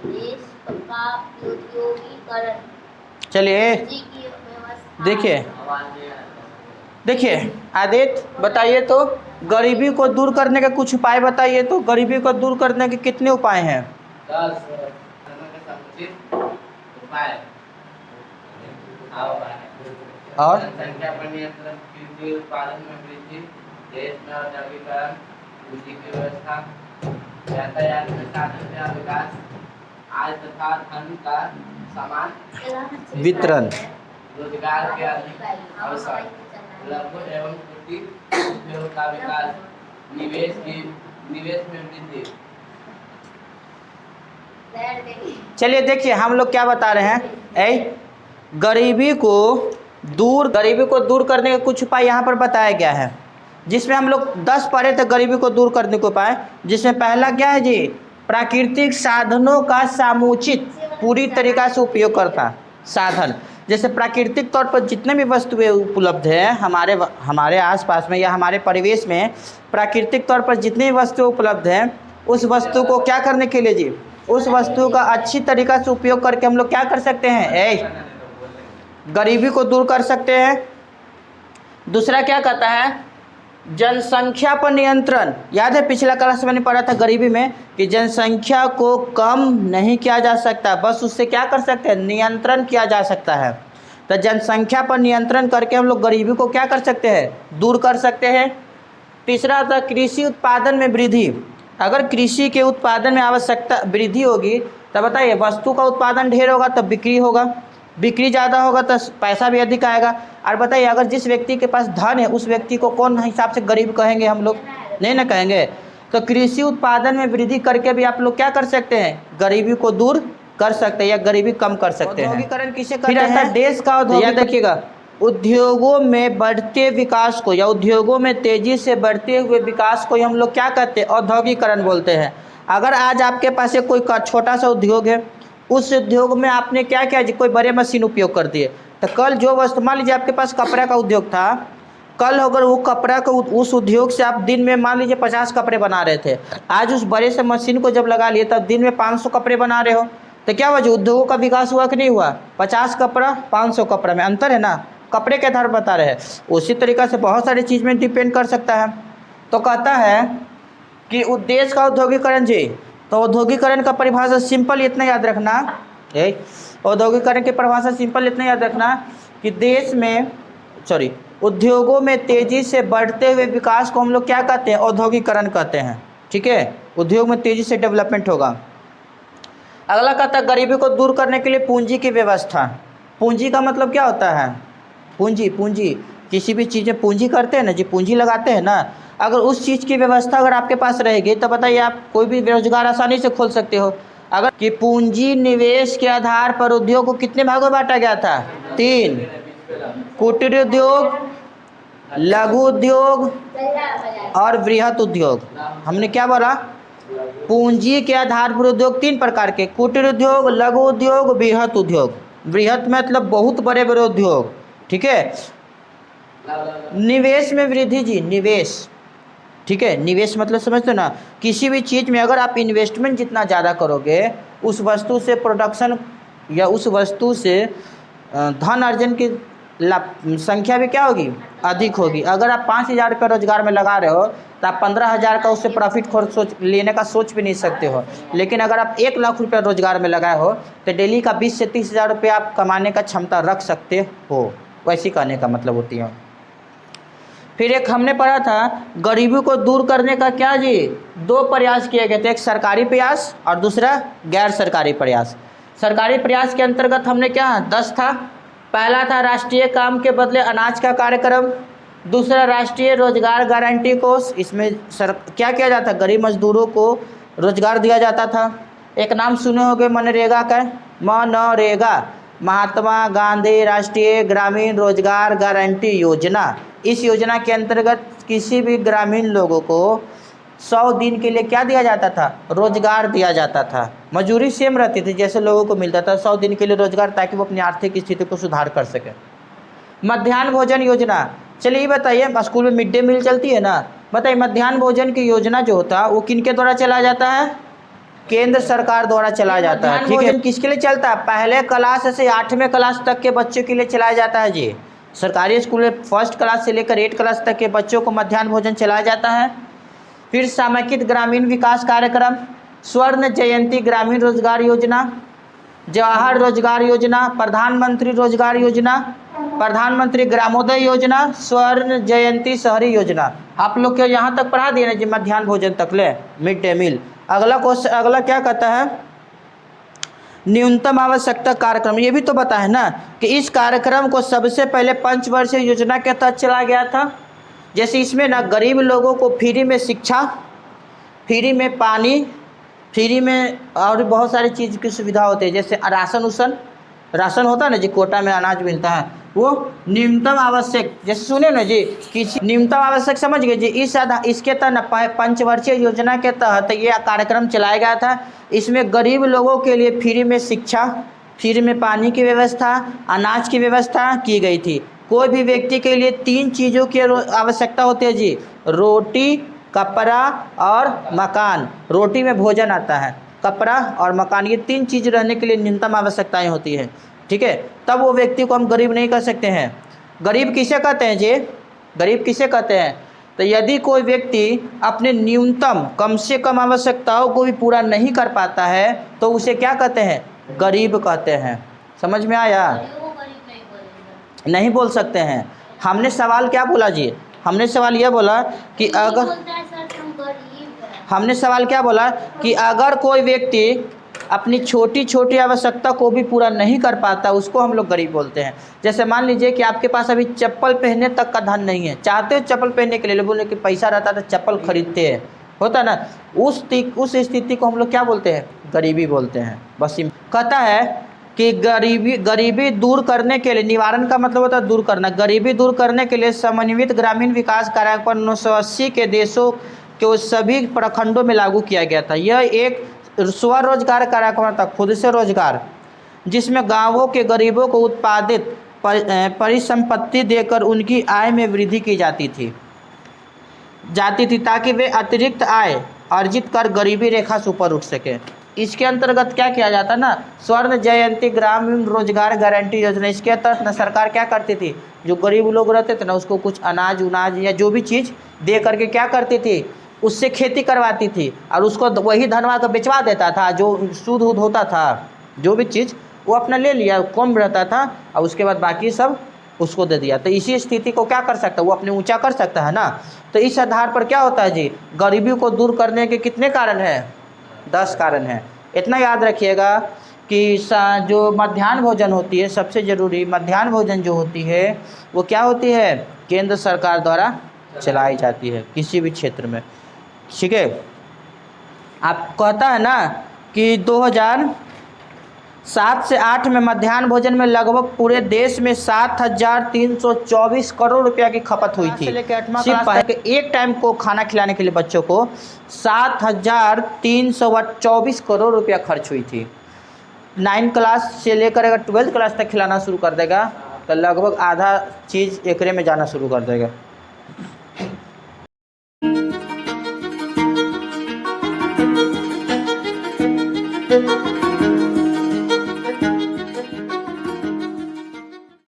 देश का औद्योगिकरण। चलिए देखिए देखिए आदित्य बताइए तो गरीबी को दूर करने के कुछ उपाय बताइए। तो गरीबी को दूर करने के कितने उपाय हैं? 10 समुचित उपाय और जनसंख्या पर नियंत्रण, कृषि उत्पादन में वृद्धि, देश में औद्योगिकरण, पूंजी की व्यवस्था, यातायात में साधन का विकास, आय तथा धन का समान वितरण, रोजगार के अधिक अवसर, लघु एवं कुटीर उद्योग का विकास, निवेश में वृद्धि। चलिए देखिए हम लोग क्या बता रहे हैं। गरीबी को दूर करने के कुछ उपाय यहाँ पर बताया गया है, जिसमें हम लोग 10 पढ़े थे गरीबी को दूर करने के उपाय। जिसमें पहला क्या है जी? प्राकृतिक साधनों का समुचित पूरी तरीक़ा से उपयोग करता साधन। जैसे प्राकृतिक तौर पर जितने भी वस्तुएं उपलब्ध हैं हमारे आसपास में या हमारे परिवेश में, प्राकृतिक तौर पर जितनी वस्तुएं उपलब्ध हैं, उस वस्तु को क्या करने के लिए जी? उस वस्तु का अच्छी तरीक़ा से उपयोग करके हम लोग क्या कर सकते हैं? गरीबी को दूर कर सकते हैं। दूसरा क्या कहता है? जनसंख्या पर नियंत्रण। याद है पिछला क्लास मैंने पढ़ा था गरीबी में कि जनसंख्या को कम नहीं किया जा सकता, बस उससे क्या कर सकते हैं? नियंत्रण किया जा सकता है। तो जनसंख्या पर नियंत्रण करके हम लोग गरीबी को क्या कर सकते हैं? दूर कर सकते हैं। तीसरा था कृषि उत्पादन में वृद्धि। अगर कृषि के उत्पादन में आवश्यकता वृद्धि होगी तो बताइए वस्तु का उत्पादन ढेर होगा तब बिक्री होगा, बिक्री ज़्यादा होगा तो पैसा भी अधिक आएगा। और बताइए अगर जिस व्यक्ति के पास धन है उस व्यक्ति को कौन हिसाब से गरीब कहेंगे? हम लोग नहीं ना कहेंगे। तो कृषि उत्पादन में वृद्धि करके भी आप लोग क्या कर सकते हैं? गरीबी को दूर कर सकते हैं या गरीबी कम कर सकते हैं। औद्योगिकरण किसे कहते हैं? फिर आता है देश का औद्योगिक। याद रखिएगा, उद्योगों में बढ़ते विकास को या उद्योगों में तेज़ी से बढ़ते हुए विकास को हम लोग क्या कहते हैं? औद्योगिकरण बोलते हैं। अगर आज आपके पास एक कोई छोटा सा उद्योग है, उस उद्योग में आपने क्या किया जी? कोई बड़े मशीन उपयोग कर दिए, तो कल जो वस्तु, मान लीजिए आपके पास कपड़े का उद्योग था, कल अगर वो कपड़ा का उस उद्योग से आप दिन में मान लीजिए 50 कपड़े बना रहे थे, आज उस बड़े से मशीन को जब लगा लिए तब दिन में 500 कपड़े बना रहे हो, तो क्या वजह? उद्योगों का विकास हुआ कि नहीं हुआ? 50 कपड़ा 500 कपड़ा में अंतर है ना, कपड़े के आधार बता रहे हैं। उसी तरीक़ा से बहुत सारी चीज़ में डिपेंड कर सकता है। तो कहता है कि उद्देश्य का औद्योगिकरण जी। तो औद्योगिकरण का परिभाषा सिंपल इतना याद रखना, औद्योगिकरण की परिभाषा सिंपल इतना याद रखना कि देश में उद्योगों में तेज़ी से बढ़ते हुए विकास को हम लोग क्या कहते हैं? औद्योगिकरण कहते हैं। ठीक है, उद्योग में तेज़ी से डेवलपमेंट होगा। अगला कहता है गरीबी को दूर करने के लिए पूंजी की व्यवस्था। पूंजी का मतलब क्या होता है? पूंजी किसी भी चीज़ में पूंजी करते हैं ना जी, पूंजी लगाते हैं ना। अगर उस चीज़ की व्यवस्था अगर आपके पास रहेगी तो बताइए आप कोई भी रोजगार आसानी से खोल सकते हो। अगर कि पूंजी निवेश के आधार पर उद्योग को कितने भागों में बांटा गया था? 3। कुटीर उद्योग, लघु उद्योग और बृहत उद्योग। हमने क्या बोला? पूंजी के आधार पर उद्योग 3 प्रकार के, कुटीर उद्योग, लघु उद्योग, बृहत उद्योग। बृहत मतलब बहुत बड़े बड़े उद्योग। ठीक है। निवेश में वृद्धि जी, निवेश। ठीक है, निवेश मतलब समझते ना, किसी भी चीज़ में अगर आप इन्वेस्टमेंट जितना ज़्यादा करोगे उस वस्तु से प्रोडक्शन या उस वस्तु से धन अर्जन की संख्या भी क्या होगी? अधिक होगी। अगर आप 5,000 रुपये रोजगार में लगा रहे हो तो आप 15,000 का उससे प्रॉफिट लेने का सोच भी नहीं सकते हो। लेकिन अगर आप 1 लाख रुपये रोजगार में लगाए हो तो डेली का 20 से 30,000 रुपये आप कमाने का क्षमता रख सकते हो। वैसी कहने का मतलब होती है। फिर एक हमने पढ़ा था गरीबी को दूर करने का क्या जी? 2 प्रयास किए गए थे, एक सरकारी प्रयास और दूसरा गैर सरकारी प्रयास। सरकारी प्रयास के अंतर्गत हमने क्या 10 था। पहला था राष्ट्रीय काम के बदले अनाज का कार्यक्रम, दूसरा राष्ट्रीय रोजगार गारंटी कोष। इसमें क्या किया जाता? गरीब मजदूरों को रोजगार दिया जाता था। एक नाम सुने होंगे मनरेगा का, मनरेगा, महात्मा गांधी राष्ट्रीय ग्रामीण रोजगार गारंटी योजना। इस योजना के अंतर्गत किसी भी ग्रामीण लोगों को 100 दिन के लिए क्या दिया जाता था? रोजगार दिया जाता था। मजदूरी सेम रहती थी जैसे लोगों को मिलता था, 100 दिन के लिए रोजगार, ताकि वो अपनी आर्थिक स्थिति को सुधार कर सके। मध्याह्न भोजन योजना, चलिए ये बताइए, स्कूल में मिड डे मील चलती है ना, बताइए मध्याह्न भोजन की योजना जो होता है वो किन के द्वारा चलाया जाता है? केंद्र सरकार द्वारा चलाया जाता है। ठीक है, किसके लिए चलता है? पहले क्लास से 8वें क्लास तक के बच्चों के लिए चलाया जाता है जी। सरकारी स्कूल में 1st क्लास से लेकर 8 क्लास तक के बच्चों को मध्याह्न भोजन चलाया जाता है। फिर समेकित ग्रामीण विकास कार्यक्रम, स्वर्ण जयंती ग्रामीण रोजगार योजना, जवाहर रोजगार योजना, प्रधानमंत्री रोजगार योजना, प्रधानमंत्री ग्रामोदय योजना, स्वर्ण जयंती शहरी योजना। आप लोग के यहाँ तक पढ़ा दिए ना जी, मध्याह्न भोजन तक ले, मिड डे मील। अगला क्वेश्चन, अगला क्या कहता है? न्यूनतम आवश्यकता कार्यक्रम। ये भी तो बता है ना कि इस कार्यक्रम को सबसे पहले पंचवर्षीय योजना के तहत चलाया गया था। जैसे इसमें ना गरीब लोगों को फ्री में शिक्षा, फ्री में पानी, फ्री में और बहुत सारी चीज़ की सुविधा होती है। जैसे राशन होता है ना जी, कोटा में अनाज मिलता है, वो न्यूनतम आवश्यक, जैसे सुने ना जी, किसी न्यूनतम आवश्यक समझ गए जी। इसके तहत पंचवर्षीय योजना के तहत ये कार्यक्रम चलाया गया था। इसमें गरीब लोगों के लिए फ्री में शिक्षा, फ्री में पानी की व्यवस्था, अनाज की व्यवस्था की गई थी। कोई भी व्यक्ति के लिए 3 चीज़ों की आवश्यकता होती है जी, रोटी, कपड़ा और मकान। रोटी में भोजन आता है, कपड़ा और मकान, ये 3 चीज़ रहने के लिए न्यूनतम आवश्यकताएं होती है। ठीक है, तब वो व्यक्ति को हम गरीब नहीं कर सकते हैं। गरीब किसे कहते हैं जी? गरीब किसे कहते हैं? तो यदि कोई व्यक्ति अपने न्यूनतम कम से कम आवश्यकताओं को भी पूरा नहीं कर पाता है तो उसे क्या कहते हैं? गरीब कहते हैं। समझ में आया? नहीं बोल सकते हैं। हमने सवाल क्या बोला जी? हमने सवाल यह बोला कि अगर हमने सवाल क्या बोला कि अगर कोई व्यक्ति अपनी छोटी छोटी आवश्यकता को भी पूरा नहीं कर पाता, उसको हम लोग गरीब बोलते हैं। जैसे मान लीजिए कि आपके पास अभी चप्पल पहनने तक का धन नहीं है, चाहते हो चप्पल पहनने के लिए, बोले कि पैसा रहता तो चप्पल खरीदते हैं, होता ना, उस स्थिति को हम लोग क्या बोलते हैं? गरीबी बोलते हैं। बस कहता है कि गरीबी दूर करने के लिए, निवारण का मतलब होता है दूर करना, गरीबी दूर करने के लिए समन्वित ग्रामीण विकास कार्यक्रम 1980 के देशों के सभी प्रखंडों में लागू किया गया था। यह एक स्वरोजगार कार्यक्रम था, खुद से रोजगार, जिसमें गांवों के गरीबों को उत्पादित परिसंपत्ति देकर उनकी आय में वृद्धि की जाती थी ताकि वे अतिरिक्त आय अर्जित कर गरीबी रेखा से ऊपर उठ सके। इसके अंतर्गत क्या किया जाता ना, स्वर्ण जयंती ग्रामीण रोजगार गारंटी योजना। इसके तहत न सरकार क्या करती थी, जो गरीब लोग रहते थे ना, उसको कुछ अनाज उनाज या जो भी चीज़ दे करके क्या करती थी, उससे खेती करवाती थी और उसको वही धनवा को बेचवा देता था। जो सूद वूद होता था, जो भी चीज़ वो अपना ले लिया, कम रहता था, और उसके बाद बाकी सब उसको दे दिया। तो इसी स्थिति को क्या कर सकता है, वो अपने ऊंचा कर सकता है ना। तो इस आधार पर क्या होता है जी, गरीबी को दूर करने के कितने कारण हैं? 10 कारण हैं। इतना याद रखिएगा कि जो मध्याह्न भोजन होती है, सबसे ज़रूरी मध्याह्न भोजन जो होती है वो क्या होती है? केंद्र सरकार द्वारा चलाई जाती है किसी भी क्षेत्र में। ठीक है, आप कहता है ना कि 2007 से 8 में मध्याह्न भोजन में लगभग पूरे देश में 7,324 करोड़ रुपया की खपत हुई थी। सिर्फ एक टाइम को खाना खिलाने के लिए बच्चों को 7,324 करोड़ रुपया खर्च हुई थी। 9 क्लास से लेकर अगर 12th क्लास तक खिलाना शुरू कर देगा तो लगभग आधा चीज़ एकरे में जाना शुरू कर देगा।